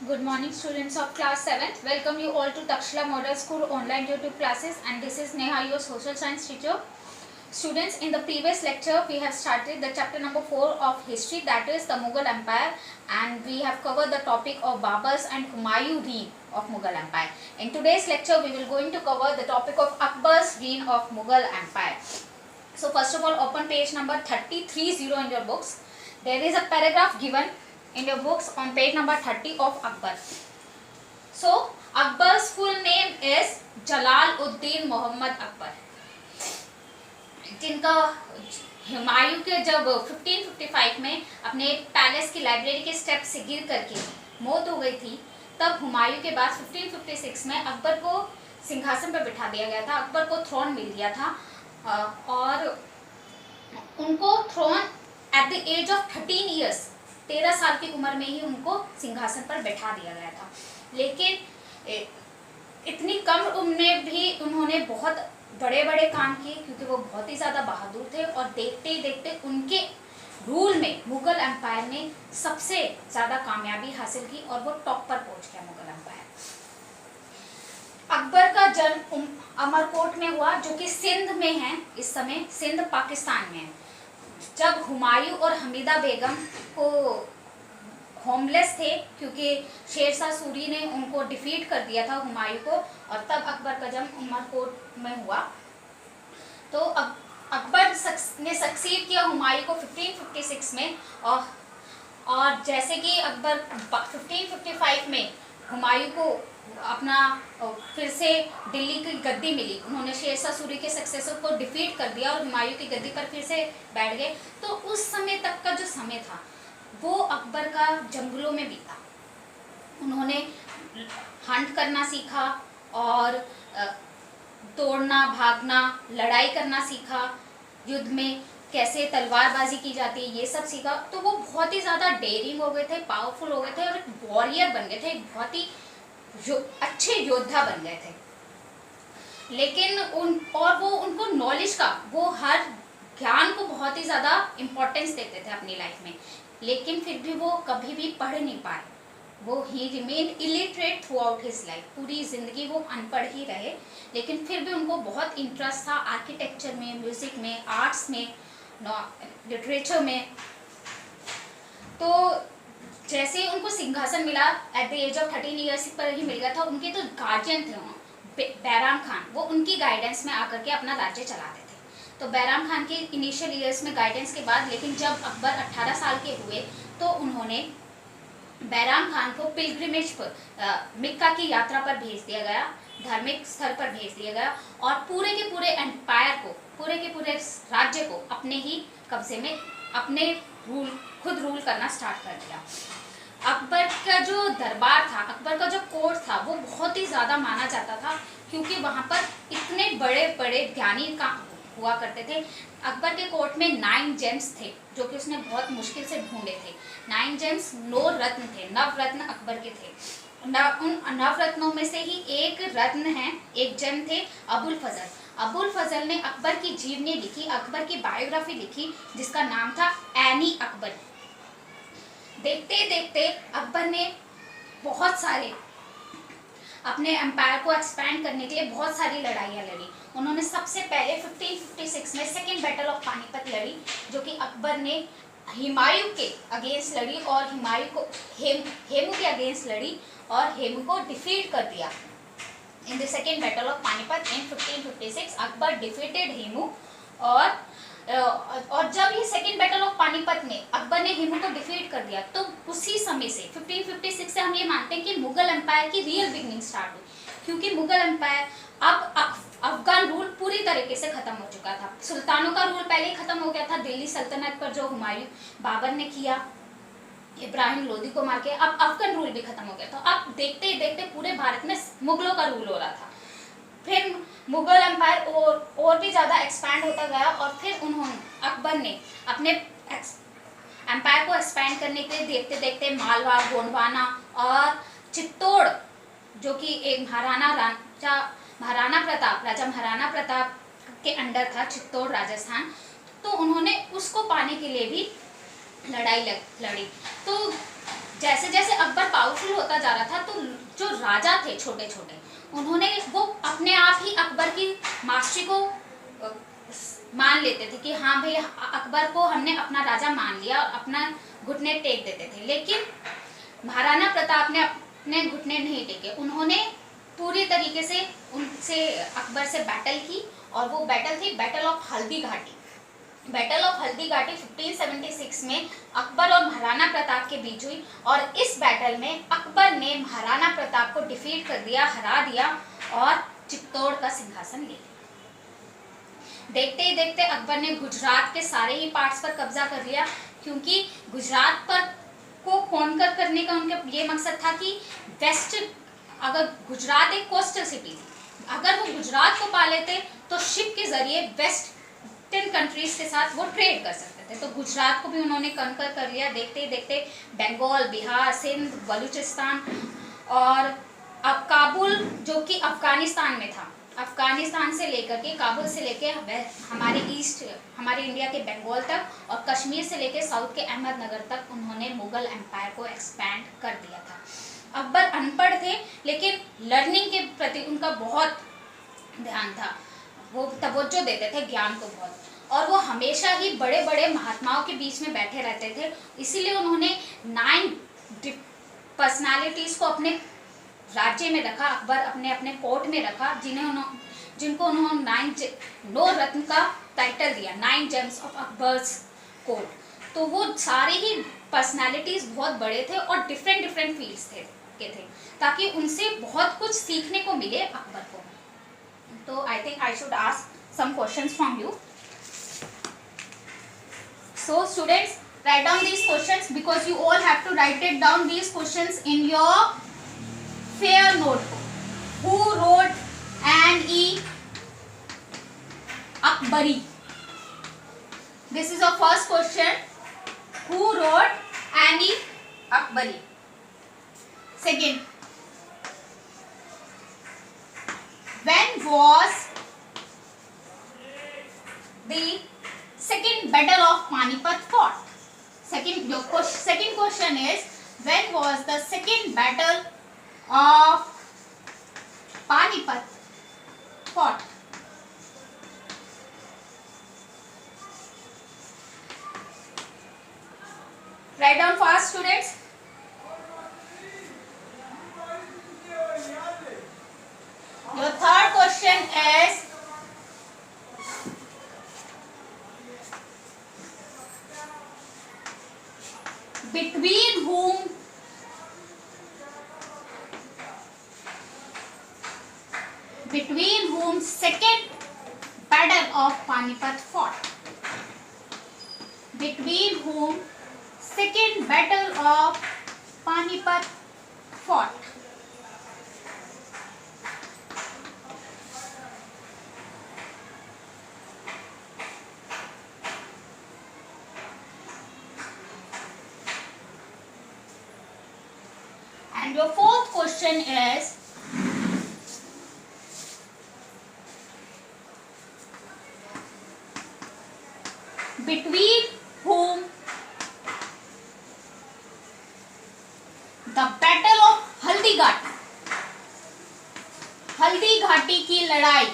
Good morning students of class 7th. Welcome you all to Takshila Model School online YouTube classes, and this is Neha, your social science teacher. Students, in the previous lecture we have started the chapter number 4 of history, that is the Mughal Empire, and we have covered the topic of Babar's and Humayun reign of Mughal Empire. In today's lecture we will going to cover the topic of Akbar's reign of Mughal Empire. So first of all, open page number 330 in your books. There is a paragraph given in your books on page number 30 of Akbar. So Akbar's full name is Jalaluddin Muhammad Akbar, जिनका हुमायूं के जब 1555 में अपने palace की library के step से गिर करके मौत हो गई थी, तब हुमायूं के बाद 1556 में अकबर को सिंहासन पर बिठा दिया गया था। अकबर को थ्रोन मिल गया था और उनको throne at the age of 13 years, 13 साल की उम्र में ही उनको सिंहासन पर बैठा दिया गया था। लेकिन इतनी कम उम्र में भी उन्होंने बहुत बड़े बड़े काम किए, क्योंकि वो बहुत ही ज़्यादा बहादुर थे और देखते ही देखते उनके रूल में मुगल एम्पायर ने सबसे ज़्यादा कामयाबी हासिल की और वो टॉप पर पहुंच गया मुगल एम्पायर। अकबर का जन्म अमरकोट में हुआ, जो कि सिंध में है, इस समय सिंध पाकिस्तान में है। जब हुमायूं और हमीदा बेगम को होमलेस थे, क्योंकि शेरशाह सूरी ने उनको डिफीट कर दिया था हुमायूं को, और तब अकबर का जन्म उमरकोट में हुआ। तो अकबर ने सक्सीड किया हुमायूं को 1556 में, और जैसे कि अकबर 1555 में हुमायूं को अपना फिर से दिल्ली की गद्दी मिली, उन्होंने शेरशाह सूरी के सक्सेसर को डिफीट कर दिया और हुमायूं की गद्दी पर फिर से बैठ गए। तो उस समय तक का जो समय था वो अकबर का जंगलों में बीता। उन्होंने हंट करना सीखा और दौड़ना, भागना, लड़ाई करना सीखा, युद्ध में कैसे तलवारबाजी की जाती है ये सब सीखा। तो वो बहुत ही ज़्यादा डेयरिंग हो गए थे, पावरफुल हो गए थे और एक वॉरियर बन गए थे, एक बहुत ही अच्छे योद्धा बन गए थे। लेकिन उनको नॉलेज का, वो हर ज्ञान को बहुत ही ज़्यादा इम्पोर्टेंस देते थे अपनी लाइफ में, लेकिन फिर भी वो कभी भी पढ़ नहीं पाए। वो he remain illiterate through out his life, पूरी ज़िंदगी वो अनपढ़ ही रहे। लेकिन फिर भी उनको बहुत इंटरेस्ट था आर्किटेक्चर में, म्यूज़िक में, आर्ट्स में, लिटरेचर में। तो जैसे ही उनको सिंहासन मिला at the age of 13 years पर ही मिल गया था, उनके तो गार्जियन थे बैराम खान, वो उनकी गाइडेंस में आकर के अपना राज्य चलाते थे। तो बैराम खान के इनिशियल ईयर्स में गाइडेंस के बाद, लेकिन जब अकबर 18 साल के हुए तो उन्होंने बैराम खान को पिलग्रिमेज पर मक्का की यात्रा पर भेज दिया गया, धार्मिक स्थल पर भेज दिया गया, और पूरे के पूरे एम्पायर को, पूरे के पूरे राज्य को अपने ही कब्जे में, अपने खुद रूल करना स्टार्ट कर दिया। अकबर का जो दरबार था, अकबर का जो कोर्ट था, वो बहुत ही ज़्यादा माना जाता था, क्योंकि वहाँ पर इतने बड़े बड़े ज्ञानी का हुआ करते थे। अकबर के कोर्ट में 9 जेम्स थे, जो कि उसने बहुत मुश्किल से ढूंढे थे। 9 जेम्स 9 रत्न थे, नवरत्न अकबर के थे। उन नवरत्नों में से ही एक रत्न है, एक जेम थे अबुल फजल। अबुल फजल ने अकबर की जीवनी लिखी, अकबर की बायोग्राफी लिखी, जिसका नाम था एनी अकबर। देखते देखते अकबर ने बहुत सारे अपने एम्पायर को एक्सपैंड करने के लिए बहुत सारी लड़ाइयाँ लड़ी। उन्होंने सबसे पहले 1556 में सेकेंड बैटल ऑफ पानीपत लड़ी, जो कि अकबर ने हुमायूं के अगेंस्ट लड़ी और हुमायूं को हेमू के अगेंस्ट लड़ी और हेमू को डिफीट कर दिया। In the second battle of Panipat in 1556 Akbar defeated Hemu, और जब ये सेकेंड बैटल ऑफ पानीपत में अकबर ने हेमू को डिफीट कर दिया, तो उसी समय से 1556 से हम ये मानते हैं कि मुगल एम्पायर की रियल बिगनिंग स्टार्ट हुई, क्योंकि मुगल एम्पायर अब अफगान रूल पूरी तरीके से खत्म हो चुका था। सुल्तानों का रूल पहले ही खत्म हो गया था दिल्ली सल्तनत पर, जो हुमायूं बाबर ने किया इब्राहिम लोदी को मार के। अब अफगान रूल भी खत्म हो गया था। अब देखते ही देखते पूरे भारत में मुगलों का रूल हो रहा था। फिर मुगल एम्पायर और भी ज़्यादा एक्सपैंड होता गया, और फिर अकबर ने अपने एम्पायर को एक्सपैंड करने के लिए देखते देखते मालवा, गोंडवाना और चित्तौड़, जो कि एक राजा महाराणा प्रताप के अंडर था, चित्तौड़ राजस्थान, तो उन्होंने उसको पाने के लिए भी लड़ाई लड़ी। तो जैसे जैसे अकबर पावरफुल होता जा रहा था तो जो राजा थे छोटे छोटे, उन्होंने वो अपने आप ही अकबर की मास्टरी को मान लेते थे कि हाँ भाई अकबर को हमने अपना राजा मान लिया और अपना घुटने टेक देते थे। लेकिन महाराणा प्रताप ने अपने घुटने नहीं टेके, उन्होंने पूरी तरीके से उनसे अकबर से बैटल की और वो बैटल थी battle of Haldi Ghati. Battle of Haldi Ghati 1576 में अकबर और महाराणा प्रताप के बीच हुई और इस बैटल में अकबर ने महाराणा प्रताप को डिफीट कर दिया, हरा दिया और चित्तौड़ का सिंहासन ले लिया। देखते ही देखते अकबर ने गुजरात के सारे ही पार्ट्स पर कब्जा कर लिया, क्योंकि गुजरात पर को कॉन्कर करने का उनका ये मकसद था कि वेस्ट, अगर गुजरात एक कोस्टल सिटी थी, अगर वो गुजरात को पा लेते तो शिप के जरिए वेस्टर्न कंट्रीज के साथ वो ट्रेड कर सकते थे। तो गुजरात को भी उन्होंने कॉन्कर कर लिया। देखते ही देखते बंगाल, बिहार, सिंध, बलूचिस्तान और काबुल जो कि अफगानिस्तान में था, अफगानिस्तान से लेकर के काबुल से लेके हमारे ईस्ट, हमारे इंडिया के बंगाल तक और कश्मीर से लेके साउथ के अहमदनगर तक उन्होंने मुगल एम्पायर को एक्सपैंड कर दिया था। अकबर अनपढ़ थे लेकिन लर्निंग के प्रति उनका बहुत ध्यान था, वो तवज्जो देते थे ज्ञान को बहुत, और वो हमेशा ही बड़े बड़े महात्माओं के बीच में बैठे रहते थे। इसीलिए उन्होंने 9 पर्सनालिटीज़ को अपने राज्य में रखा, अकबर अपने अपने कोर्ट में रखा, जिनको उन्होंने 9 रत्न का टाइटल दिया, 9 जेम्स ऑफ अकबर्स कोर्ट। तो वो सारे ही पर्सनालिटीज बहुत बड़े थे और डिफरेंट डिफरेंट फील्ड्स के थे, ताकि उनसे बहुत कुछ सीखने को मिले अकबर को। तो I think I should ask some questions from you. So students, write down these questions because you all have to write it down these questions in your fair notebook. Who wrote An-e Akbari? This is our first question. Who wrote An-e Akbari? Second, when was the second battle of Panipat fought? Second question is, when was the second battle of Panipat fought? Write down fast, students. Your third question is, between whom second battle of Panipat fought? Between whom second battle of Panipat fought? And your fourth question is, between whom the battle of Haldi Ghati, Haldi Ghati की लड़ाई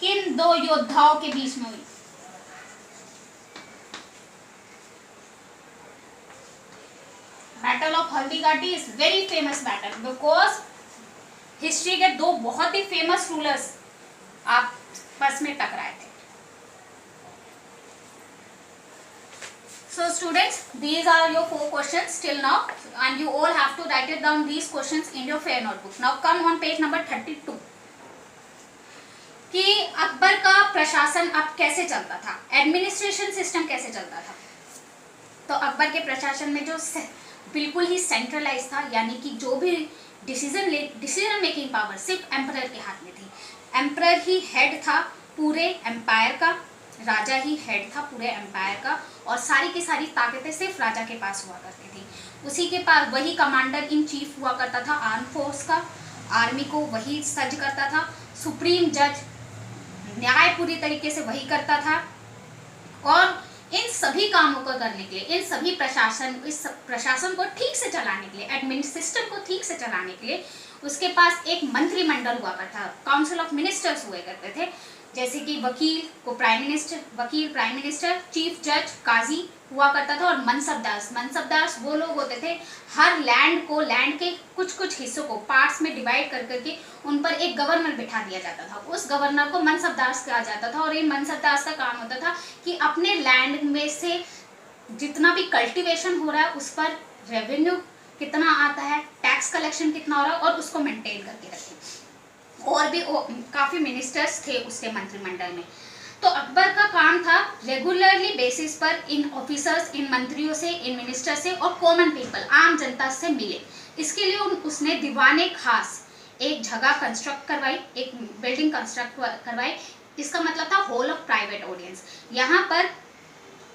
किन 2 योद्धाओं के बीच में हुई? Battle of Haldi Ghati is very famous battle because history के 2 बहुत ही famous rulers आपस में टकराए थे। So students, these are your 4 questions till now and you all have to write it down these questions in your fair notebook. Now come on page number 32 कि अकबर का प्रशासन अब कैसे चलता था, एडमिनिस्ट्रेशन सिस्टम कैसे चलता था। तो अकबर के प्रशासन में जो बिल्कुल ही सेंट्रलाइज था, यानी कि जो भी डिसीजन मेकिंग पावर सिर्फ एम्परर के हाथ में थी। एम्परर ही हेड था पूरे एम्पायर का, राजा ही हेड था पूरे एम्पायर का, और सारी की सारी ताकतें सिर्फ राजा के पास हुआ करती थी। उसी के पास वही कमांडर इन चीफ हुआ करता था आर्म फोर्स का, आर्मी को वही सज्ज करता था। सुप्रीम जज न्याय पूरी तरीके से वही करता था, और इन सभी कामों को करने के लिए, इन सभी इस प्रशासन को ठीक से चलाने के लिए, एडमिन सिस्टम को ठीक से चलाने के लिए उसके पास एक मंत्रिमंडल हुआ करता था, काउंसिल ऑफ मिनिस्टर्स हुए करते थे। जैसे कि वकील को प्राइम मिनिस्टर, चीफ जज काजी हुआ करता था, और मनसबदार वो लोग होते थे हर लैंड के कुछ हिस्सों को पार्ट्स में डिवाइड कर करके उन पर एक गवर्नर बिठा दिया जाता था। उस गवर्नर को मनसबदार कहा जाता था, और ये मनसबदार का काम होता था कि अपने लैंड में से जितना भी कल्टीवेशन हो रहा है उस पर रेवेन्यू कितना आता है, टैक्स कलेक्शन कितना हो रहा है, और उसको मेंटेन करके रखें। और भी काफी मिनिस्टर्स थे उसके मंत्रिमंडल में। तो अकबर का काम था रेगुलरली बेसिस पर इन ऑफिसर्स, इन मंत्रियों से, इन मिनिस्टर से और कॉमन पीपल, आम जनता से मिले। इसके लिए उसने दीवाने खास एक जगह कंस्ट्रक्ट करवाई, एक बिल्डिंग कंस्ट्रक्ट करवाई। इसका मतलब था हॉल ऑफ प्राइवेट ऑडियंस। यहाँ पर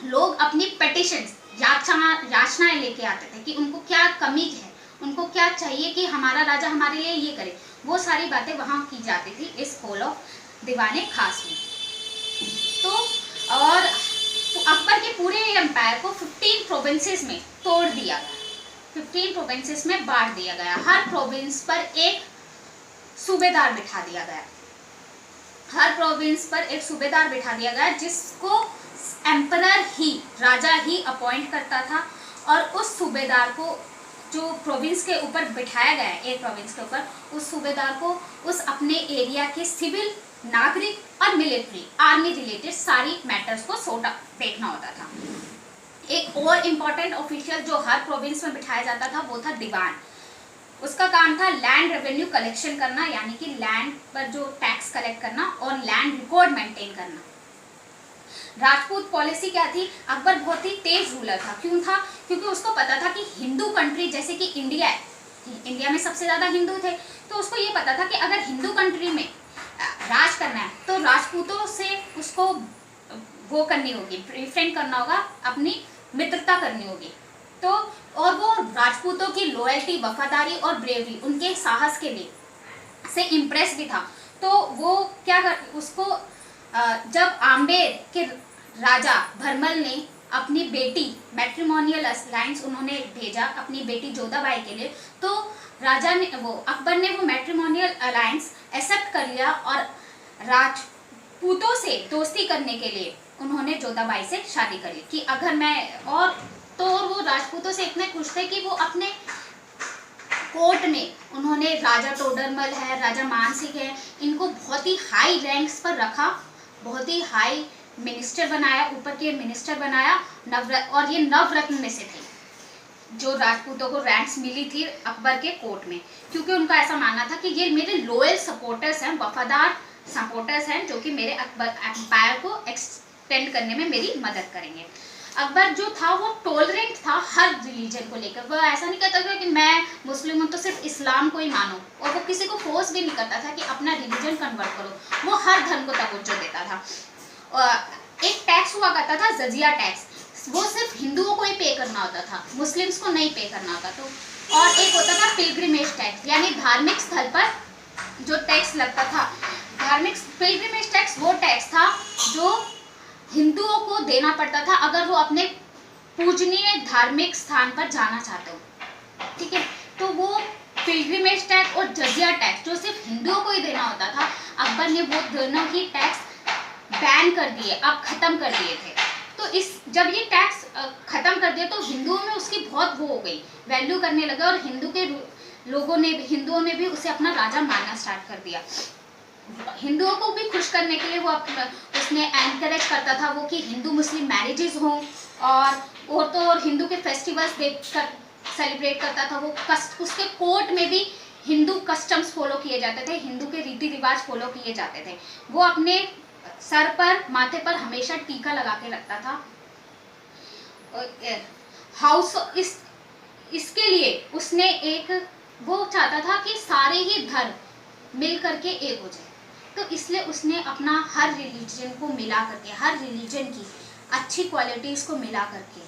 लोग अपनी पिटिशंस, याचनाएं लेके आते थे कि उनको क्या कमी है, उनको क्या चाहिए कि हमारा राजा हमारे लिए ये करे। वो सारी बातें वहाँ की जाती थी इस हॉल ऑफ दीवाने खास में। तो और अकबर के पूरे एम्पायर को 15 प्रोविंसेस में तोड़ दिया गया, 15 प्रोविंसेस में बांट दिया गया। हर प्रोविंस पर एक सूबेदार बिठा दिया गया, हर प्रोविंस पर एक सूबेदार बिठा दिया गया जिसको एम्परर ही, राजा ही अपॉइंट करता था। और उस सूबेदार को जो प्रोविंस के ऊपर बिठाया गया है, एक प्रोविंस के ऊपर, उस सूबेदार को उस अपने एरिया के सिविल, नागरिक और मिलिट्री, आर्मी रिलेटेड सारी मैटर्स को देखना होता था। एक और इम्पोर्टेंट ऑफिशियल जो हर प्रोविंस में बिठाया जाता था वो था दीवान। उसका काम था लैंड रेवेन्यू कलेक्शन करना, यानी कि लैंड पर जो टैक्स कलेक्ट करना और लैंड रिकॉर्ड मेंटेन करना। राजपूत पॉलिसी क्या थी? अकबर बहुत ही तेज रूलर था। क्यों था? क्योंकि उसको पता था कि हिंदू कंट्री जैसे कि इंडिया है, इंडिया में सबसे ज्यादा हिंदू थे, तो उसको ये पता था कि अगर हिंदू कंट्री में राज करना है तो राजपूतों से उसको वो करनी होगी, डिफेंड करना होगा, अपनी मित्रता करनी होगी। तो और वो राजपूतों की लॉयल्टी, वफादारी और ब्रेवरी, उनके साहस के लिए से इम्प्रेस भी था। तो वो क्या कर, उसको जब आम्बेर के राजा भरमल ने अपनी बेटी, मैट्रिमोनियल अलायंस उन्होंने भेजा अपनी बेटी जोधाबाई के लिए, तो राजा ने अकबर ने वो मैट्रिमोनियल अलायंस एक्सेप्ट कर लिया और राजपूतों से दोस्ती करने के लिए उन्होंने जोधाबाई से शादी करी कि अगर मैं, और तो वो राजपूतों से इतने खुश थे कि वो अपने कोर्ट में उन्होंने राजा टोडरमल है, राजा मानसिंह है, इनको बहुत ही हाई रैंक्स पर रखा, बहुत ही हाई मिनिस्टर बनाया, ऊपर के मिनिस्टर बनाया, और ये नवरत्न में से थे जो राजपूतों को रैंक्स मिली थी अकबर के कोर्ट में, क्योंकि उनका ऐसा मानना था कि ये मेरे लॉयल सपोर्टर्स हैं, वफादार सपोर्टर्स हैं, जो कि मेरे एम्पायर को एक्सटेंड करने में मेरी मदद करेंगे। अकबर जो था वो टॉलरेंट था हर रिलीजन को लेकर। वो ऐसा नहीं कहता था कि मैं मुस्लिम हूँ तो सिर्फ इस्लाम को ही मानो, और वो किसी को फोर्स भी नहीं करता था कि अपना रिलीजन कन्वर्ट करो। वो हर धर्म को तवज्जो देता था। एक टैक्स हुआ करता था जजिया टैक्स, वो सिर्फ हिंदुओं को ही पे करना होता था, मुस्लिम्स को नहीं पे करना होता। तो और एक होता था पिलग्रिमेज टैक्स, यानी धार्मिक स्थल पर जो टैक्स लगता था। धार्मिक पिलग्रिमेज टैक्स वो टैक्स था जो हिंदुओं को देना पड़ता था अगर वो अपने पूजनीय धार्मिक स्थान पर जाना चाहते हो, ठीक है। तो वो पिलग्रिमेज टैक्स और जजिया टैक्स जो सिर्फ हिंदुओं को ही देना होता था, अकबर ने वो दोनों ही टैक्स बैन कर दिए, अब खत्म कर दिए थे। तो जब ये टैक्स खत्म कर दिया तो हिंदुओं में उसकी बहुत वो हो गई, वैल्यू करने लगा, और हिंदुओं ने भी उसे अपना राजा मानना स्टार्ट कर दिया। हिंदुओं को भी खुश करने के लिए वो उसने एनकरेज करता था वो कि हिंदू मुस्लिम मैरिजेस हों, और हिंदू के फेस्टिवल्स देखकर सेलिब्रेट करता था वो। उसके कोर्ट में भी हिंदू कस्टम्स फॉलो किए जाते थे, हिंदू के रीति रिवाज फॉलो किए जाते थे। वो अपने सर पर, माथे पर हमेशा टीका लगा के रखता था। इसके लिए उसने वो चाहता था कि सारे ही धर्म मिल करके एक हो जाए। तो इसलिए उसने अपना हर रिलीजन को मिला करके, हर रिलीजन की अच्छी क्वालिटीज़ को मिला करके,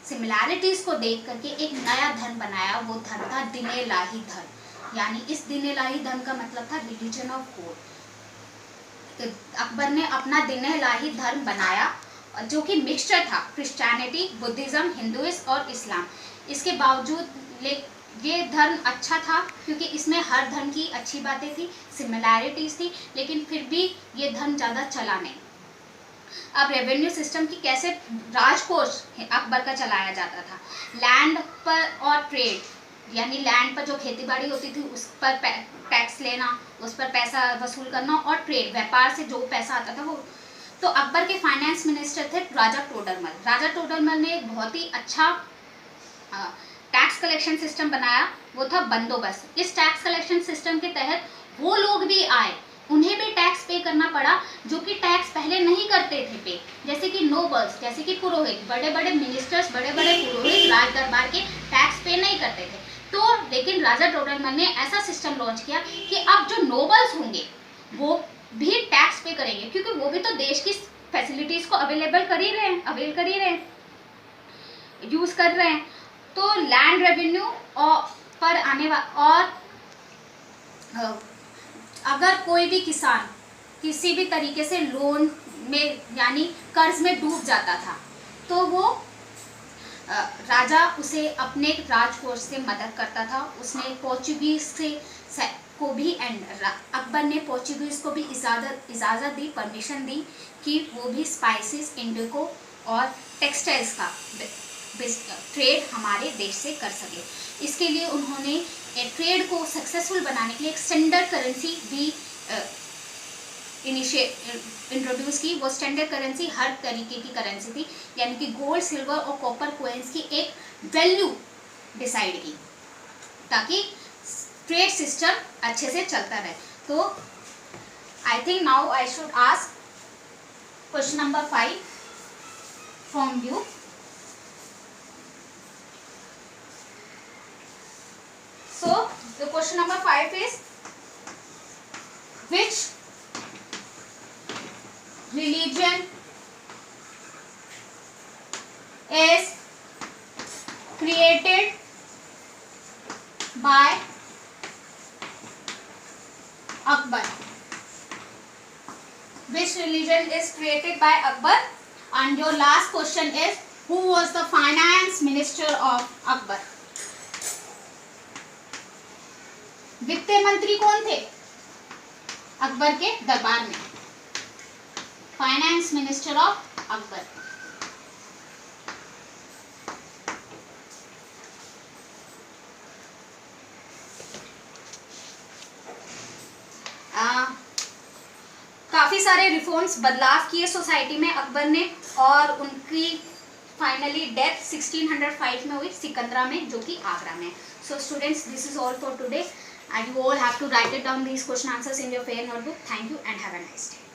सिमिलैरिटीज़ को देख करके एक नया धर्म बनाया। वो धर्म था दीन इलाही धर्म, यानी इस दीन इलाही धर्म का मतलब था रिलीजन ऑफ गॉड। अकबर ने अपना दीन इलाही धर्म बनाया जो कि मिक्सचर था, क्रिश्चियनिटी, बुद्धिज़्म, हिंदुइज्म और इस्लाम। इसके बावजूद ये धर्म अच्छा था क्योंकि इसमें हर धर्म की अच्छी बातें थी, सिमिलैरिटीज थी, लेकिन फिर भी ये धर्म ज़्यादा चला नहीं। अब रेवेन्यू सिस्टम की कैसे राजकोष अकबर का चलाया जाता था, लैंड पर और ट्रेड, यानी लैंड पर जो खेतीबाड़ी होती थी उस पर टैक्स लेना, उस पर पैसा वसूल करना, और ट्रेड, व्यापार से जो पैसा आता था वो। तो अकबर के फाइनेंस मिनिस्टर थे राजा टोडरमल। राजा टोडरमल ने एक बहुत ही अच्छा टैक्स कलेक्शन सिस्टम बनाया, वो था बंदोबस्त। इस टैक्स कलेक्शन सिस्टम के तहत वो लोग भी आए, उन्हें भी टैक्स पे करना पड़ा जो कि टैक्स पहले नहीं करते थे पे, जैसे कि नोबल्स, जैसे कि पुरोहित, बड़े बड़े मिनिस्टर्स, बड़े बड़े पुरोहित राज दरबार के टैक्स पे नहीं करते थे। तो लेकिन राजा टोडरमल ने ऐसा सिस्टम लॉन्च किया कि अब जो नोबल्स होंगे वो भी टैक्स पे करेंगे, क्योंकि वो भी तो देश की फैसिलिटीज को अवेल कर ही रहे हैं, यूज कर रहे हैं। तो लैंड रेवेन्यू पर आने और अगर कोई भी किसान किसी भी तरीके से लोन में यानी कर्ज में डूब जाता था तो वो राजा उसे अपने राजकोष से मदद करता था। उसने पोर्चुगीज से को भी अकबर ने पोर्चुगीज को भी इजाज़त दी, परमिशन दी कि वो भी स्पाइसेस, इंडिको और टेक्सटाइल्स का ट्रेड हमारे देश से कर सके। इसके लिए उन्होंने ट्रेड को सक्सेसफुल बनाने के लिए एक स्टैंडर्ड करेंसी भी इंट्रोड्यूस की। वो स्टैंडर्ड करेंसी हर तरीके की करेंसी थी, यानी कि गोल्ड, सिल्वर और कॉपर कॉइन्स की एक वैल्यू डिसाइड की ताकि ट्रेड सिस्टम अच्छे से चलता रहे। तो I think now I should ask question number 5 from you. So the question number 5 is, which religion is created by Akbar? Which religion is created by Akbar? And your last question is, who was the finance minister of Akbar? वित्त मंत्री कौन थे अकबर के दरबार में? Finance minister of Akbar. काफी सारे reforms, बदलाव किए सोसाइटी में अकबर ने, और उनकी फाइनली डेथ 1605 में हुई सिकंदरा में, जो कि आगरा में। So students, this is all for today and you all have to write it down these question answers in your fair notebook. Thank you and have a nice day.